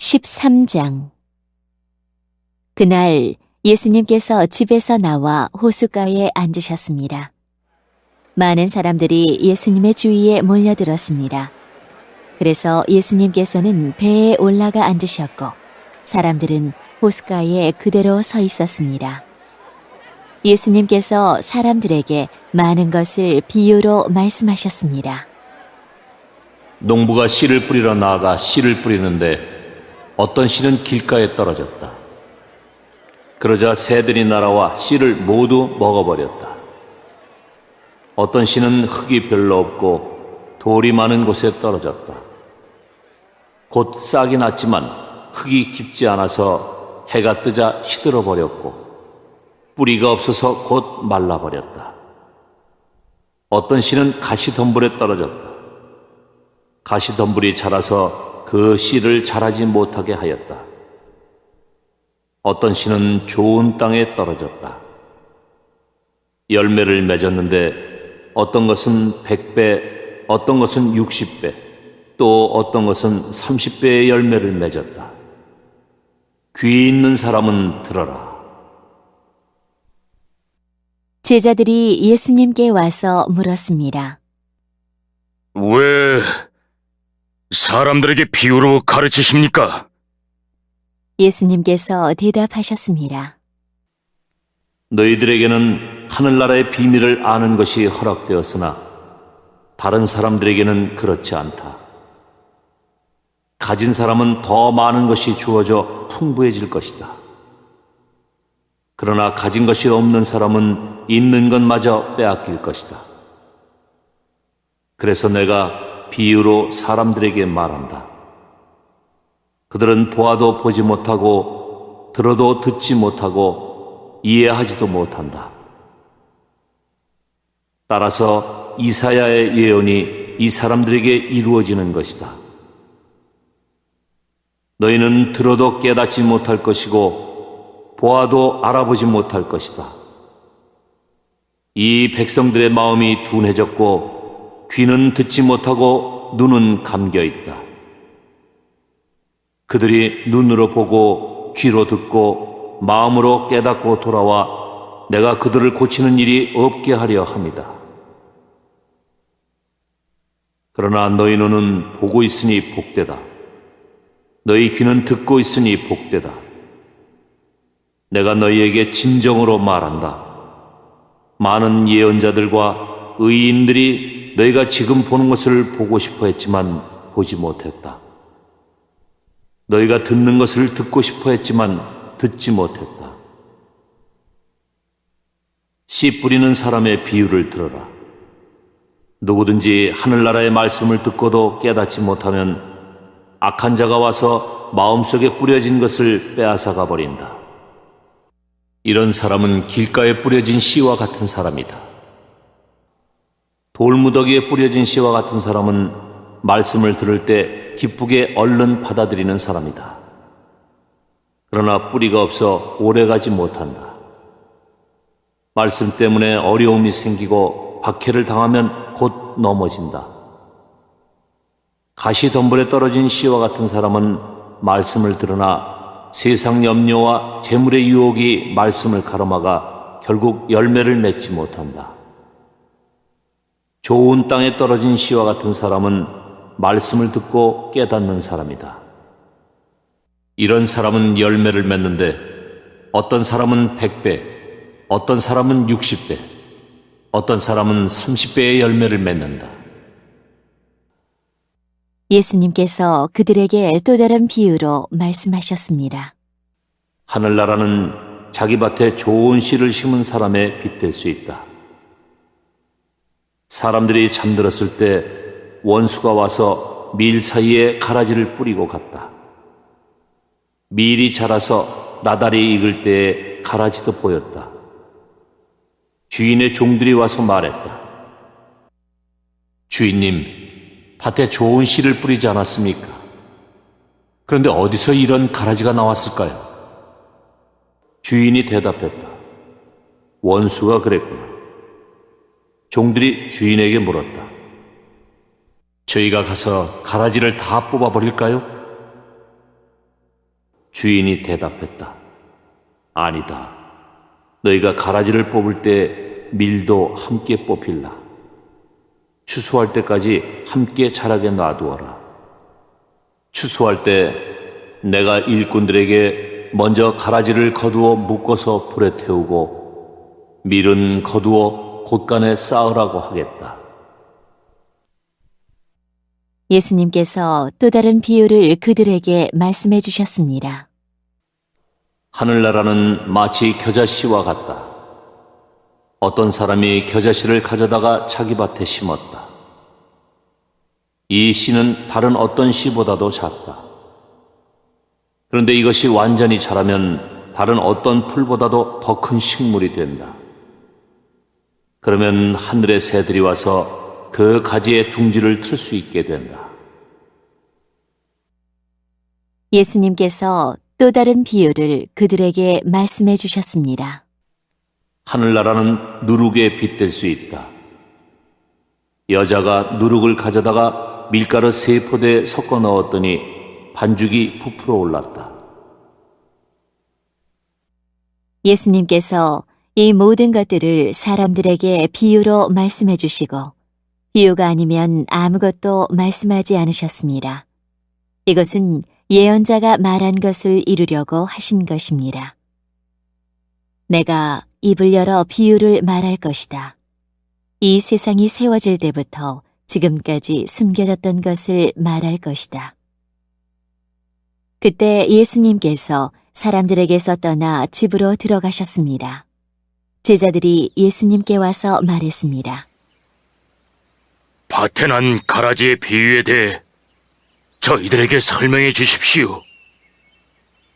13장. 그날 예수님께서 집에서 나와 호숫가에 앉으셨습니다. 많은 사람들이 예수님의 주위에 몰려들었습니다. 그래서 예수님께서는 배에 올라가 앉으셨고 사람들은 호숫가에 그대로 서 있었습니다. 예수님께서 사람들에게 많은 것을 비유로 말씀하셨습니다. 농부가 씨를 뿌리러 나아가 씨를 뿌리는데 어떤 씨는 길가에 떨어졌다. 그러자 새들이 날아와 씨를 모두 먹어버렸다. 어떤 씨는 흙이 별로 없고 돌이 많은 곳에 떨어졌다. 곧 싹이 났지만 흙이 깊지 않아서 해가 뜨자 시들어 버렸고 뿌리가 없어서 곧 말라버렸다. 어떤 씨는 가시덤불에 떨어졌다. 가시덤불이 자라서 그 씨를 자라지 못하게 하였다. 어떤 씨는 좋은 땅에 떨어졌다. 열매를 맺었는데 어떤 것은 100배, 어떤 것은 60배, 또 어떤 것은 30배의 열매를 맺었다. 귀 있는 사람은 들어라. 제자들이 예수님께 와서 물었습니다. 왜 사람들에게 비유로 가르치십니까? 예수님께서 대답하셨습니다. 너희들에게는 하늘나라의 비밀을 아는 것이 허락되었으나 다른 사람들에게는 그렇지 않다. 가진 사람은 더 많은 것이 주어져 풍부해질 것이다. 그러나 가진 것이 없는 사람은 있는 것마저 빼앗길 것이다. 그래서 내가 비유로 사람들에게 말한다. 그들은 보아도 보지 못하고 들어도 듣지 못하고 이해하지도 못한다. 따라서 이사야의 예언이 이 사람들에게 이루어지는 것이다. 너희는 들어도 깨닫지 못할 것이고 보아도 알아보지 못할 것이다. 이 백성들의 마음이 둔해졌고 귀는 듣지 못하고 눈은 감겨 있다. 그들이 눈으로 보고 귀로 듣고 마음으로 깨닫고 돌아와 내가 그들을 고치는 일이 없게 하려 합니다. 그러나 너희 눈은 보고 있으니 복되다. 너희 귀는 듣고 있으니 복되다. 내가 너희에게 진정으로 말한다. 많은 예언자들과 의인들이 너희가 지금 보는 것을 보고 싶어 했지만 보지 못했다. 너희가 듣는 것을 듣고 싶어 했지만 듣지 못했다. 씨 뿌리는 사람의 비유를 들어라. 누구든지 하늘나라의 말씀을 듣고도 깨닫지 못하면 악한 자가 와서 마음속에 뿌려진 것을 빼앗아가 버린다. 이런 사람은 길가에 뿌려진 씨와 같은 사람이다. 돌무더기에 뿌려진 씨와 같은 사람은 말씀을 들을 때 기쁘게 얼른 받아들이는 사람이다. 그러나 뿌리가 없어 오래가지 못한다. 말씀 때문에 어려움이 생기고 박해를 당하면 곧 넘어진다. 가시덤불에 떨어진 씨와 같은 사람은 말씀을 들으나 세상 염려와 재물의 유혹이 말씀을 가로막아 결국 열매를 맺지 못한다. 좋은 땅에 떨어진 씨와 같은 사람은 말씀을 듣고 깨닫는 사람이다. 이런 사람은 열매를 맺는데 어떤 사람은 100배, 어떤 사람은 60배, 어떤 사람은 30배의 열매를 맺는다. 예수님께서 그들에게 또 다른 비유로 말씀하셨습니다. 하늘나라는 자기 밭에 좋은 씨를 심은 사람에 빗댈 수 있다. 사람들이 잠들었을 때 원수가 와서 밀 사이에 가라지를 뿌리고 갔다. 밀이 자라서 나달이 익을 때에 가라지도 보였다. 주인의 종들이 와서 말했다. 주인님, 밭에 좋은 씨를 뿌리지 않았습니까? 그런데 어디서 이런 가라지가 나왔을까요? 주인이 대답했다. 원수가 그랬구나. 종들이 주인에게 물었다. 저희가 가서 가라지를 다 뽑아버릴까요? 주인이 대답했다. 아니다. 너희가 가라지를 뽑을 때 밀도 함께 뽑힐라. 추수할 때까지 함께 자라게 놔두어라. 추수할 때 내가 일꾼들에게 먼저 가라지를 거두어 묶어서 불에 태우고 밀은 거두어 곳간에 쌓으라고 하겠다. 예수님께서 또 다른 비유를 그들에게 말씀해 주셨습니다. 하늘나라는 마치 겨자씨와 같다. 어떤 사람이 겨자씨를 가져다가 자기 밭에 심었다. 이 씨는 다른 어떤 씨보다도 작다. 그런데 이것이 완전히 자라면 다른 어떤 풀보다도 더 큰 식물이 된다. 그러면 하늘의 새들이 와서 그 가지의 둥지를 틀 수 있게 된다. 예수님께서 또 다른 비유를 그들에게 말씀해 주셨습니다. 하늘나라는 누룩에 빗댈 수 있다. 여자가 누룩을 가져다가 밀가루 3포대에 섞어 넣었더니 반죽이 부풀어 올랐다. 예수님께서 이 모든 것들을 사람들에게 비유로 말씀해 주시고 비유가 아니면 아무것도 말씀하지 않으셨습니다. 이것은 예언자가 말한 것을 이루려고 하신 것입니다. 내가 입을 열어 비유를 말할 것이다. 이 세상이 세워질 때부터 지금까지 숨겨졌던 것을 말할 것이다. 그때 예수님께서 사람들에게서 떠나 집으로 들어가셨습니다. 제자들이 예수님께 와서 말했습니다. 밭에 난 가라지의 비유에 대해 저희들에게 설명해 주십시오.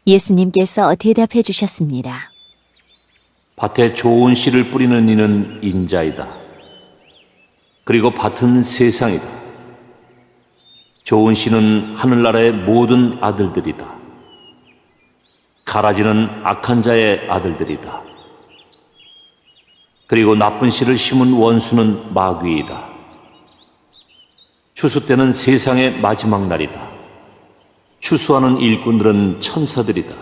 예수님께서 대답해 주셨습니다. 밭에 좋은 씨를 뿌리는 이는 인자이다. 그리고 밭은 세상이다. 좋은 씨는 하늘나라의 모든 아들들이다. 가라지는 악한 자의 아들들이다. 그리고 나쁜 씨를 심은 원수는 마귀이다. 추수 때는 세상의 마지막 날이다. 추수하는 일꾼들은 천사들이다.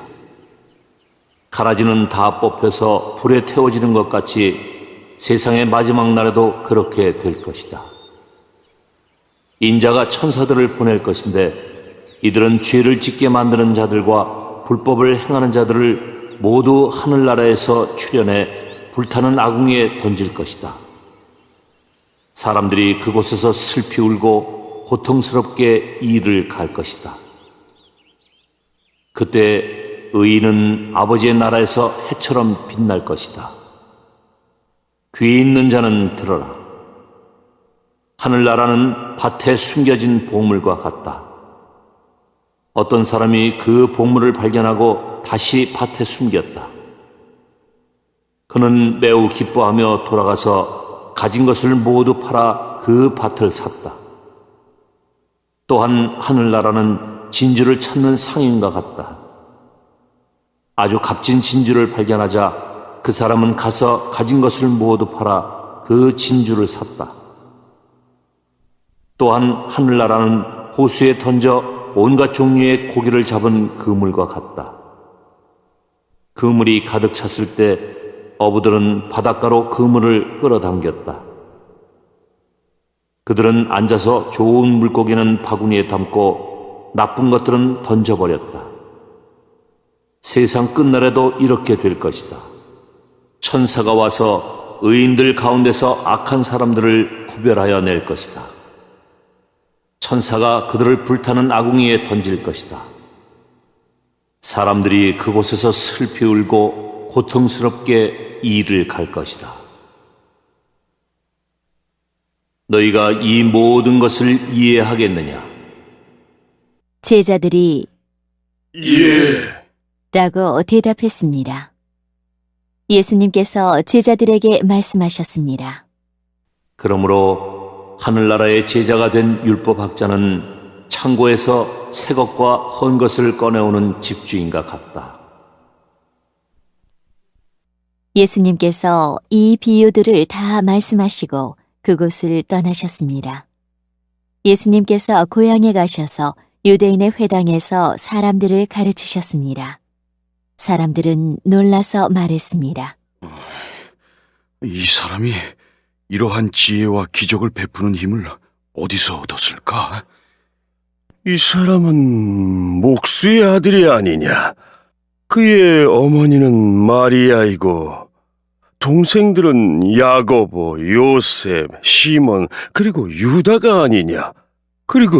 가라지는 다 뽑혀서 불에 태워지는 것 같이 세상의 마지막 날에도 그렇게 될 것이다. 인자가 천사들을 보낼 것인데 이들은 죄를 짓게 만드는 자들과 불법을 행하는 자들을 모두 하늘나라에서 추련해 불타는 아궁이에 던질 것이다. 사람들이 그곳에서 슬피 울고 고통스럽게 이를 갈 것이다. 그때 의인은 아버지의 나라에서 해처럼 빛날 것이다. 귀 있는 자는 들어라. 하늘나라는 밭에 숨겨진 보물과 같다. 어떤 사람이 그 보물을 발견하고 다시 밭에 숨겼다. 그는 매우 기뻐하며 돌아가서 가진 것을 모두 팔아 그 밭을 샀다. 또한 하늘나라는 진주를 찾는 상인과 같다. 아주 값진 진주를 발견하자 그 사람은 가서 가진 것을 모두 팔아 그 진주를 샀다. 또한 하늘나라는 호수에 던져 온갖 종류의 고기를 잡은 그물과 같다. 그물이 가득 찼을 때 어부들은 바닷가로 그물을 끌어당겼다. 그들은 앉아서 좋은 물고기는 바구니에 담고 나쁜 것들은 던져버렸다. 세상 끝날에도 이렇게 될 것이다. 천사가 와서 의인들 가운데서 악한 사람들을 구별하여 낼 것이다. 천사가 그들을 불타는 아궁이에 던질 것이다. 사람들이 그곳에서 슬피 울고 고통스럽게 이를 갈 것이다. 너희가 이 모든 것을 이해하겠느냐? 제자들이 예. 라고 대답했습니다. 예수님께서 제자들에게 말씀하셨습니다. 그러므로 하늘나라의 제자가 된 율법학자는 창고에서 새 것과 헌 것을 꺼내오는 집주인과 같다. 예수님께서 이 비유들을 다 말씀하시고 그곳을 떠나셨습니다. 예수님께서 고향에 가셔서 유대인의 회당에서 사람들을 가르치셨습니다. 사람들은 놀라서 말했습니다. 이 사람이 이러한 지혜와 기적을 베푸는 힘을 어디서 얻었을까? 이 사람은 목수의 아들이 아니냐? 그의 어머니는 마리아이고 동생들은 야고보, 요셉, 시몬, 그리고 유다가 아니냐? 그리고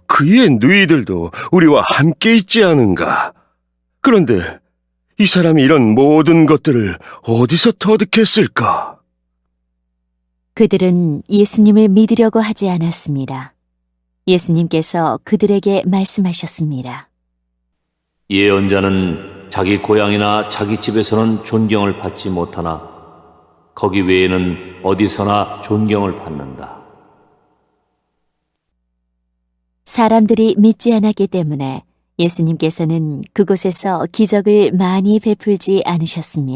그의 누이들도 우리와 함께 있지 않은가? 그런데 이 사람이 이런 모든 것들을 어디서 터득했을까? 그들은 예수님을 믿으려고 하지 않았습니다. 예수님께서 그들에게 말씀하셨습니다. 예언자는 자기 고향이나 자기 집에서는 존경을 받지 못하나 거기 외에는 어디서나 존경을 받는다. 사람들이 믿지 않았기 때문에 예수님께서는 그곳에서 기적을 많이 베풀지 않으셨습니다.